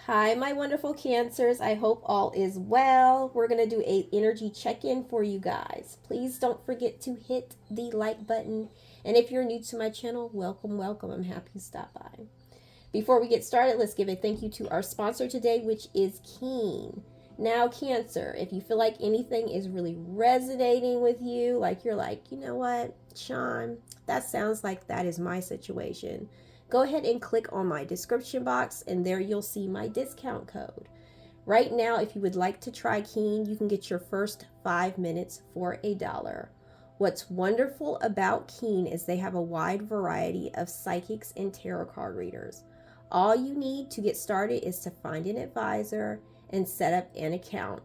Hi, my wonderful Cancers. I hope all is well. We're going to do a energy check-in for you guys. Please don't forget to hit the like button. And if you're new to my channel, welcome, welcome. I'm happy you stopped by. Before we get started, let's give a thank you to our sponsor today, which is Keen. Now, Cancer, if you feel like anything is really resonating with you, like you're like, you know what, Sean, that sounds like that is my situation, go ahead and click on my description box, and there you'll see my discount code. Right now, if you would like to try Keen, you can get your first 5 minutes for $1. What's wonderful about Keen is they have a wide variety of psychics and tarot card readers. All you need to get started is to find an advisor and set up an account.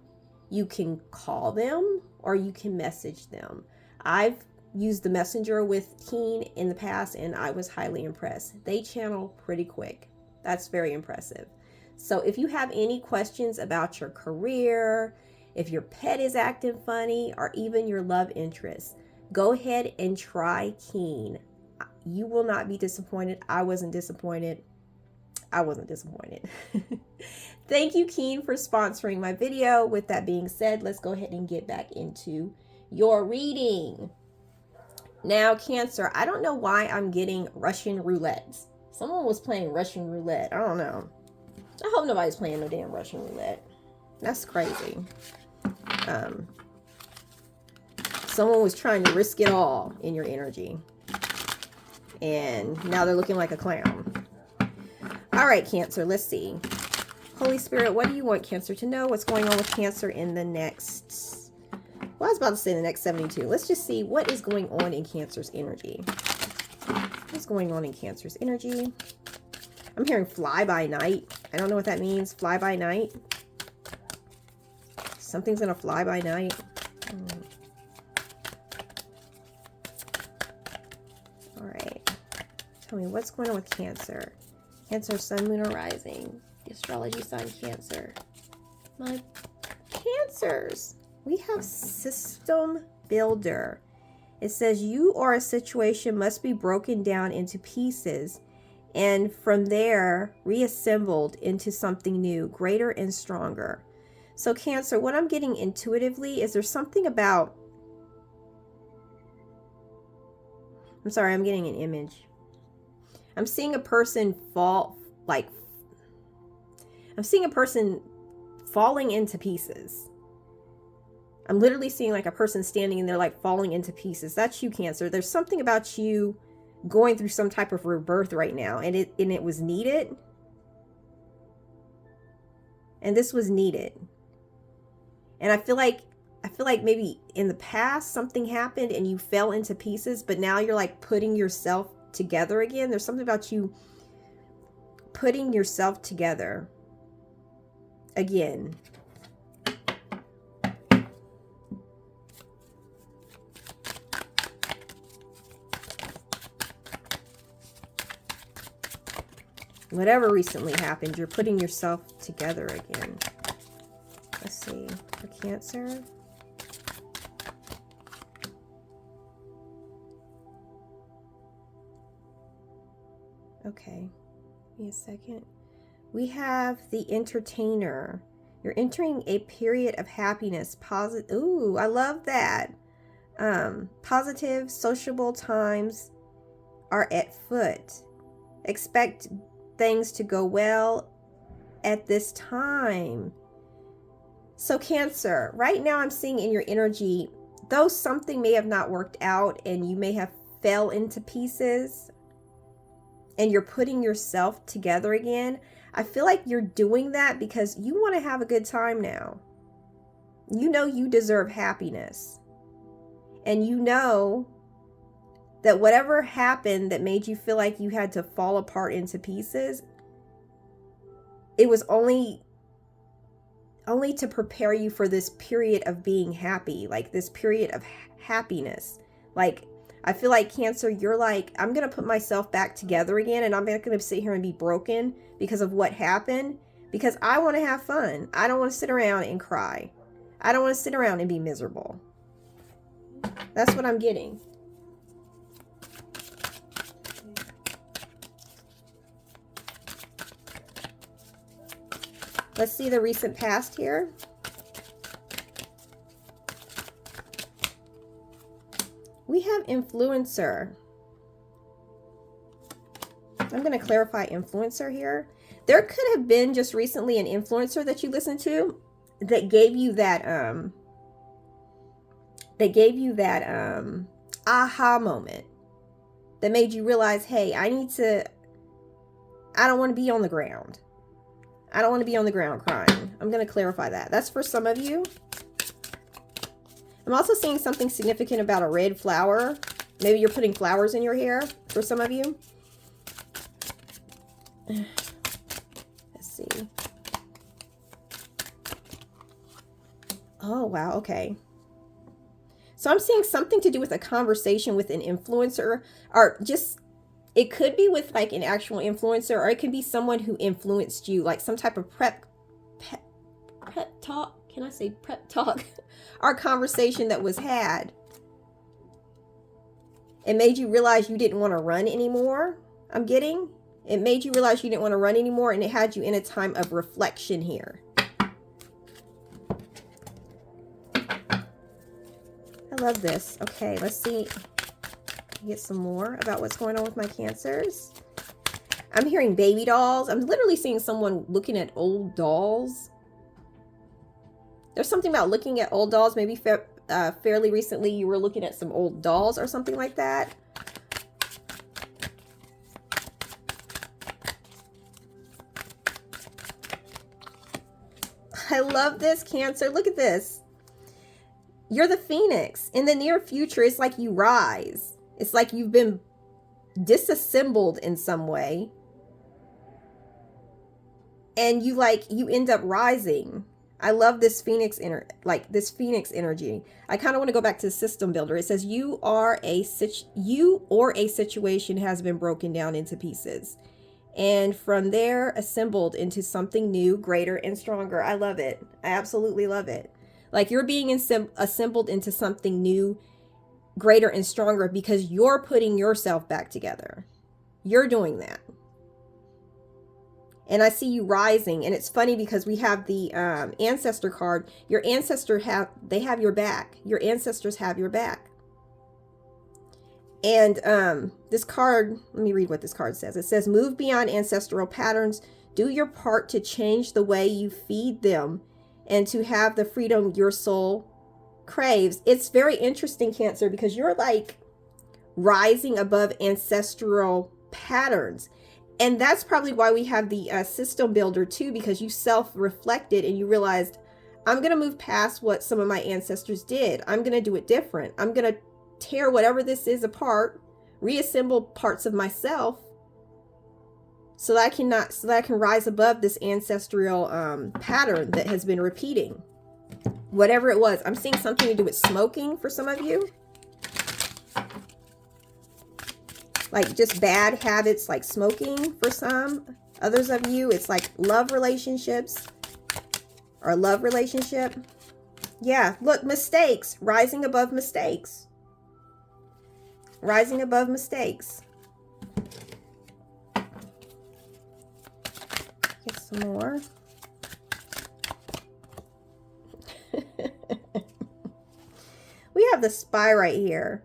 You can call them or you can message them. I've used the messenger with Keen in the past and I was highly impressed. They channel pretty quick. That's very impressive. So if you have any questions about your career, if your pet is acting funny, or even your love interest, go ahead and try Keen. You will not be disappointed. I wasn't disappointed. Thank you, Keen, for sponsoring my video. With that being said, let's go ahead and get back into your reading. Now, Cancer, I don't know why I'm getting Russian roulette. Someone was playing Russian roulette. I don't know. I hope nobody's playing no damn Russian roulette. That's crazy. Someone was trying to risk it all in your energy. And now they're looking like a clown. All right, Cancer, let's see. Holy Spirit, what do you want Cancer to know? What's going on with Cancer in the next, well, I was about to say the next 72. Let's just see what is going on in Cancer's energy. What's going on in Cancer's energy? I'm hearing fly by night. I don't know what that means. Fly by night. Something's gonna fly by night. All right. Tell me what's going on with Cancer. Cancer, Sun, Moon, or Rising. The astrology sign Cancer. My Cancers. We have System Builder. It says you or a situation must be broken down into pieces and from there reassembled into something new, greater and stronger. So Cancer, what I'm getting intuitively is there's something about, I'm sorry, I'm getting an image. I'm seeing a person fall, like, I'm seeing a person falling into pieces. I'm literally seeing like a person standing and they're like falling into pieces. That's you, Cancer. There's something about you going through some type of rebirth right now, and it was needed. And this was needed. And I feel like maybe in the past something happened and you fell into pieces, but now you're like putting yourself together again. There's something about you putting yourself together again. Whatever recently happened, you're putting yourself together again. Let's see, for Cancer. Okay, give me a second. We have the Entertainer. You're entering a period of happiness. Ooh, I love that. Positive, sociable times are at foot. Expect things to go well at this time. So Cancer, right now I'm seeing in your energy, though something may have not worked out and you may have fell into pieces and you're putting yourself together again, I feel like you're doing that because you want to have a good time now. You know you deserve happiness. And you know that whatever happened that made you feel like you had to fall apart into pieces, it was only to prepare you for this period of being happy, like this period of happiness. Like, I feel like Cancer, you're like, I'm going to put myself back together again, and I'm not going to sit here and be broken because of what happened, because I want to have fun. I don't want to sit around and cry. I don't want to sit around and be miserable. That's what I'm getting. Let's see the recent past here. We have influencer. I'm going to clarify influencer here. There could have been just recently an influencer that you listened to that gave you that aha moment that made you realize, hey, I don't want to be on the ground. I don't want to be on the ground crying. I'm going to clarify that. That's for some of you. I'm also seeing something significant about a red flower. Maybe you're putting flowers in your hair for some of you. Let's see. Oh, wow. Okay. So I'm seeing something to do with a conversation with an influencer, or just, it could be with like an actual influencer, or it could be someone who influenced you, like some type of prep talk. Can I say prep talk? Our conversation that was had. It made you realize you didn't want to run anymore. I'm getting. It made you realize you didn't want to run anymore, and it had you in a time of reflection here. I love this. Okay, let's see. Get some more about what's going on with my Cancers. I'm hearing baby dolls. I'm literally seeing someone looking at old dolls. There's something about looking at old dolls. Maybe fairly recently you were looking at some old dolls or something like that. I love this, Cancer. Look at this. You're the phoenix. In the near future, it's like you rise. It's like you've been disassembled in some way. And you end up rising. I love this phoenix energy. I kind of want to go back to the system builder. It says you or a situation has been broken down into pieces, and from there assembled into something new, greater, and stronger. I love it. I absolutely love it. Like you're being assembled into something new, greater, and stronger because you're putting yourself back together. You're doing that. And I see you rising. And it's funny because we have the ancestor card. Your ancestors have your back. Your ancestors have your back. And this card, let me read what this card says. It says, move beyond ancestral patterns. Do your part to change the way you feed them and to have the freedom your soul craves. It's very interesting, Cancer, because you're like rising above ancestral patterns. And that's probably why we have the system builder too, because you self-reflected and you realized, I'm going to move past what some of my ancestors did. I'm going to do it different. I'm going to tear whatever this is apart, reassemble parts of myself so that I can rise above this ancestral pattern that has been repeating. Whatever it was. I'm seeing something to do with smoking for some of you. Like just bad habits like smoking for some. Others of you, it's like love relationships or love relationship. Yeah, look, mistakes. Rising above mistakes. Rising above mistakes. Get some more. We have the spy right here.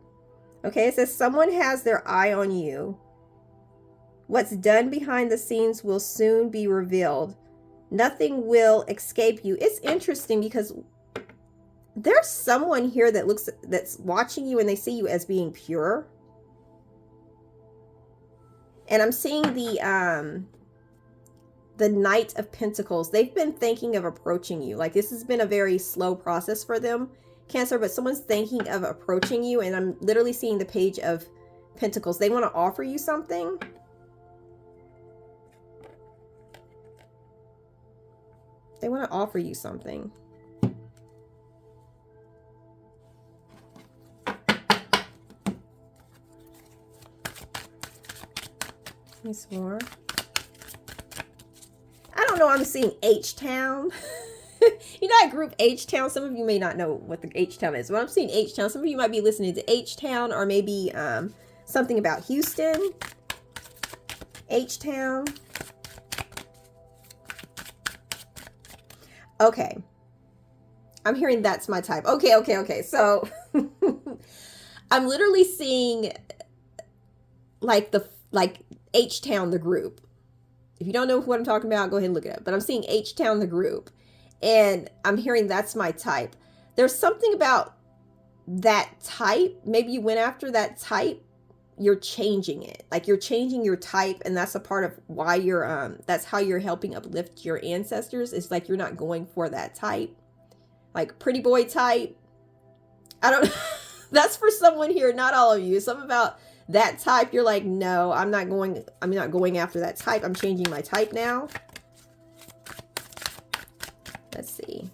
Okay, it says someone has their eye on you. What's done behind the scenes will soon be revealed. Nothing will escape you. It's interesting because there's someone here that's watching you and they see you as being pure. And I'm seeing the Knight of Pentacles. They've been thinking of approaching you. Like this has been a very slow process for them, Cancer, but someone's thinking of approaching you, and I'm literally seeing the Page of Pentacles. They want to offer you something. They want to offer you something. Some more. I don't know. I'm seeing H-Town. You know that group H-Town? Some of you may not know what the H-Town is. But I'm seeing H-Town. Some of you might be listening to H-Town, or maybe something about Houston. H-Town. Okay. I'm hearing that's my type. Okay. So I'm literally seeing like H-Town, the group. If you don't know what I'm talking about, go ahead and look it up. But I'm seeing H-Town, the group. And I'm hearing that's my type. There's something about that type. Maybe you went after that type. You're changing it. Like you're changing your type. And that's a part of why you're, that's how you're helping uplift your ancestors. It's like you're not going for that type. Like pretty boy type. I don't that's for someone here, not all of you. Something about that type, you're like, no, I'm not going after that type. I'm changing my type now. Let's see.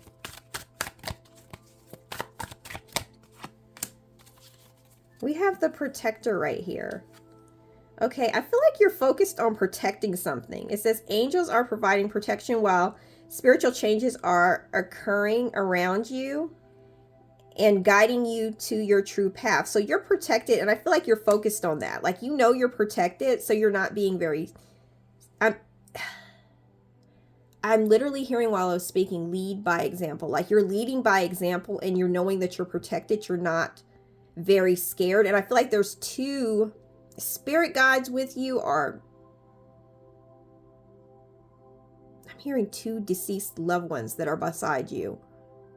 We have the protector right here. Okay, I feel like you're focused on protecting something. It says angels are providing protection while spiritual changes are occurring around you and guiding you to your true path. So you're protected, and I feel like you're focused on that. Like, you know, you're protected, so you're not being very... I'm literally hearing while I was speaking, lead by example. Like, you're leading by example, and you're knowing that you're protected. You're not very scared. And I feel like there's two spirit guides with you, or I'm hearing two deceased loved ones that are beside you,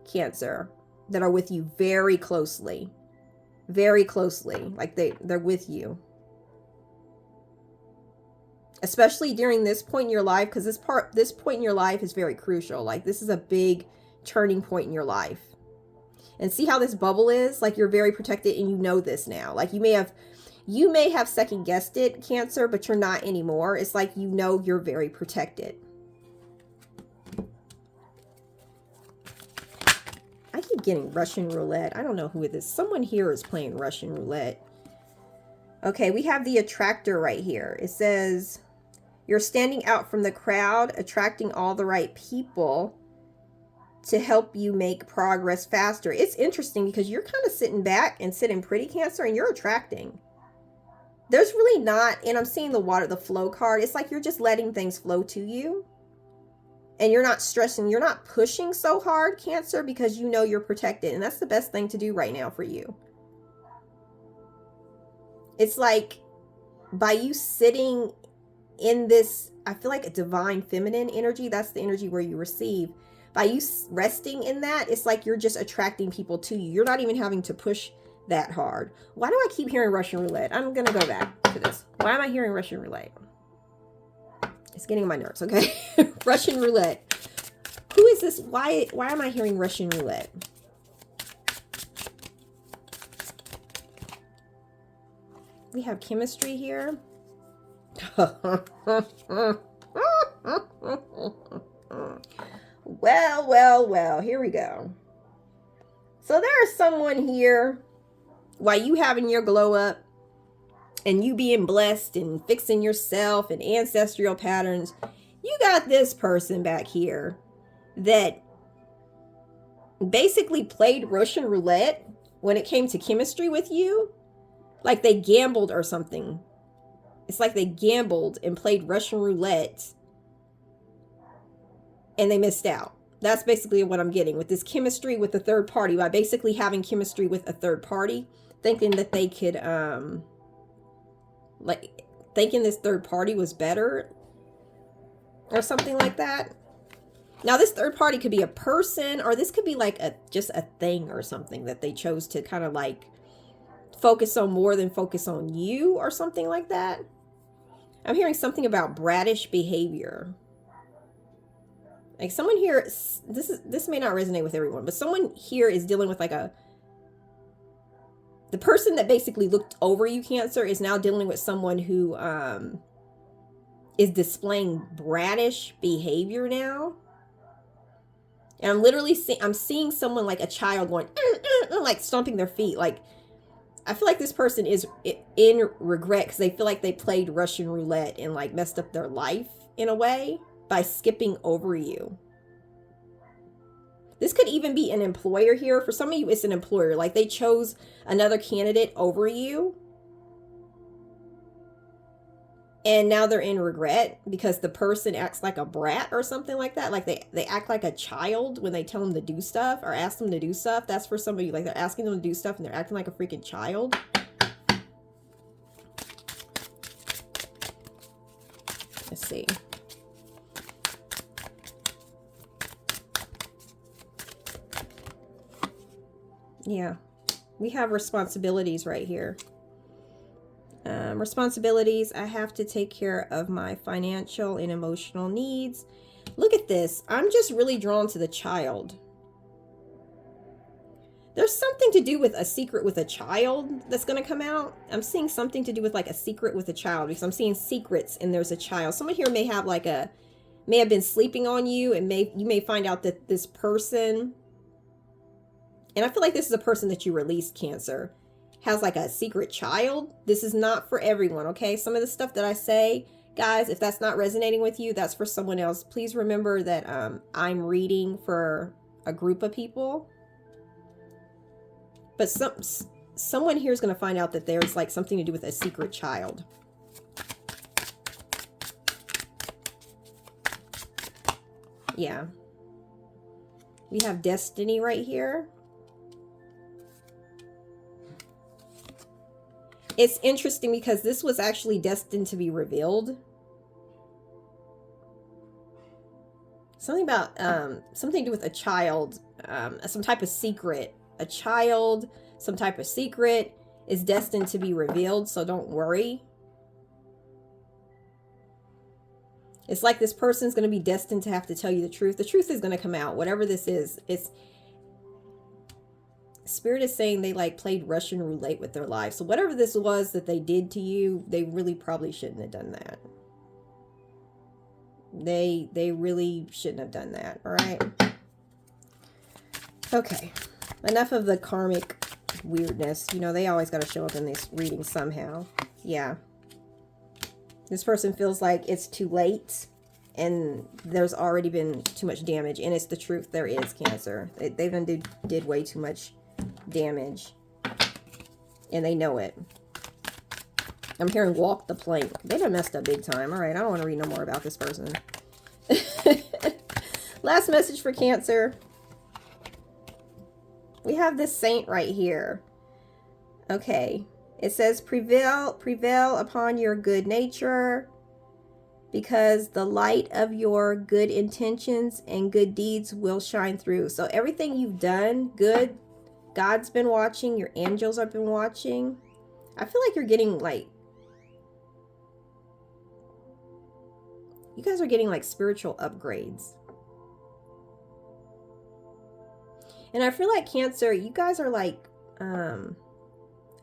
Cancer, that are with you very closely. Very closely. Like they're with you. Especially during this point in your life, because this point in your life is very crucial. Like, this is a big turning point in your life. And see how this bubble is? Like, you're very protected, and you know this now. Like, you may have second guessed it, Cancer, but you're not anymore. It's like, you know, you're very protected. I keep getting Russian roulette. I don't know who it is. Someone here is playing Russian roulette. Okay, we have the attractor right here. It says, you're standing out from the crowd, attracting all the right people to help you make progress faster. It's interesting because you're kind of sitting back and sitting pretty, Cancer, and you're attracting. There's really not, and I'm seeing the flow card. It's like you're just letting things flow to you. And you're not stressing, you're not pushing so hard, Cancer, because you know you're protected. And that's the best thing to do right now for you. It's like, by you sitting in this, I feel like a divine feminine energy. That's the energy where you receive. By you resting in that, it's like you're just attracting people to you. You're not even having to push that hard. Why do I keep hearing Russian roulette? I'm going to go back to this. Why am I hearing Russian roulette? It's getting on my nerves, okay? Russian roulette. Who is this? Why am I hearing Russian roulette? We have chemistry here. Well, here we go. So there is someone here, while you having your glow up, and you being blessed and fixing yourself and ancestral patterns, you got this person back here that basically played Russian roulette when it came to chemistry with you. Like they gambled or something. It's like they gambled and played Russian roulette and they missed out. That's basically what I'm getting with this chemistry with the third party. By basically having chemistry with a third party, thinking that they could, like thinking this third party was better or something like that. Now this third party could be a person, or this could be like just a thing or something that they chose to kind of like focus on more than focus on you or something like that. I'm hearing something about bratish behavior. Like someone here, this may not resonate with everyone, but someone here is dealing with like the person that basically looked over you, Cancer, is now dealing with someone who is displaying bratish behavior now. And I'm literally seeing someone like a child going, like stomping their feet. Like, I feel like this person is in regret because they feel like they played Russian roulette and like messed up their life in a way by skipping over you. This could even be an employer here. For some of you, it's an employer. Like they chose another candidate over you. And now they're in regret because the person acts like a brat or something like that. Like they act like a child when they tell them to do stuff or ask them to do stuff. That's for somebody, like they're asking them to do stuff and they're acting like a freaking child. Let's see. Yeah, we have responsibilities right here. Responsibilities. I have to take care of my financial and emotional needs. Look at this. I'm just really drawn to the child. There's something to do with a secret with a child that's going to come out. I'm seeing something to do with like a secret with a child because I'm seeing secrets and there's a child. Someone here may have like may have been sleeping on you, and you may find out that this person, and I feel like this is a person that you released, Cancer, has like a secret child. This is not for everyone, okay? Some of the stuff that I say, guys, if that's not resonating with you, that's for someone else. Please remember that I'm reading for a group of people. But someone here is going to find out that there's like something to do with a secret child. Yeah. We have destiny right here. It's interesting because this was actually destined to be revealed. Something about, something to do with a child, some type of secret. A child, some type of secret is destined to be revealed, so don't worry. It's like this person's going to be destined to have to tell you the truth. The truth is going to come out, whatever this is. Spirit is saying they like played Russian roulette with their lives. So whatever this was that they did to you, they really probably shouldn't have done that. They really shouldn't have done that. All right. Okay. Enough of the karmic weirdness. You know, they always got to show up in these readings somehow. Yeah. This person feels like it's too late and there's already been too much damage. And it's the truth. There is, Cancer. They did way too much damage. And they know it. I'm hearing walk the plank. They done messed up big time. All right, I don't want to read no more about this person. Last message for Cancer. We have this saint right here. Okay. It says, prevail upon your good nature, because the light of your good intentions and good deeds will shine through. So everything you've done good, God's been watching. Your angels have been watching. I feel like you're getting like, you guys are getting like spiritual upgrades. And I feel like Cancer, you guys are like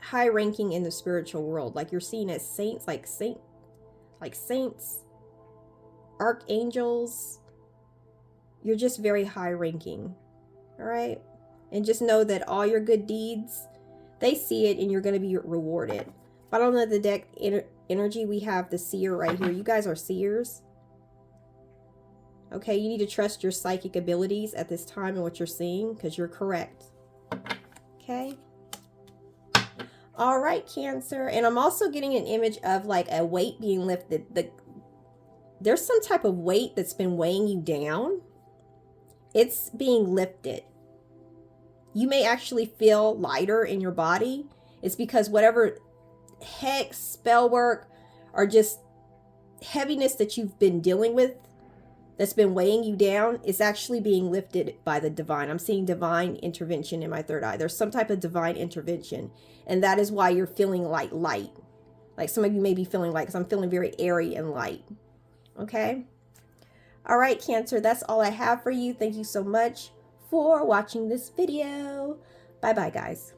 high ranking in the spiritual world. Like you're seen as saints, like saints, archangels. You're just very high ranking. All right. And just know that all your good deeds, they see it and you're going to be rewarded. Bottom of the deck energy, we have the seer right here. You guys are seers. Okay, you need to trust your psychic abilities at this time and what you're seeing, because you're correct. Okay. All right, Cancer. And I'm also getting an image of like a weight being lifted. There's some type of weight that's been weighing you down. It's being lifted. You may actually feel lighter in your body. It's because whatever hex, spell work, or just heaviness that you've been dealing with that's been weighing you down is actually being lifted by the divine. I'm seeing divine intervention in my third eye. There's some type of divine intervention. And that is why you're feeling like light. Like some of you may be feeling light, because I'm feeling very airy and light. Okay. All right, Cancer. That's all I have for you. Thank you so much for watching this video. Bye-bye, guys.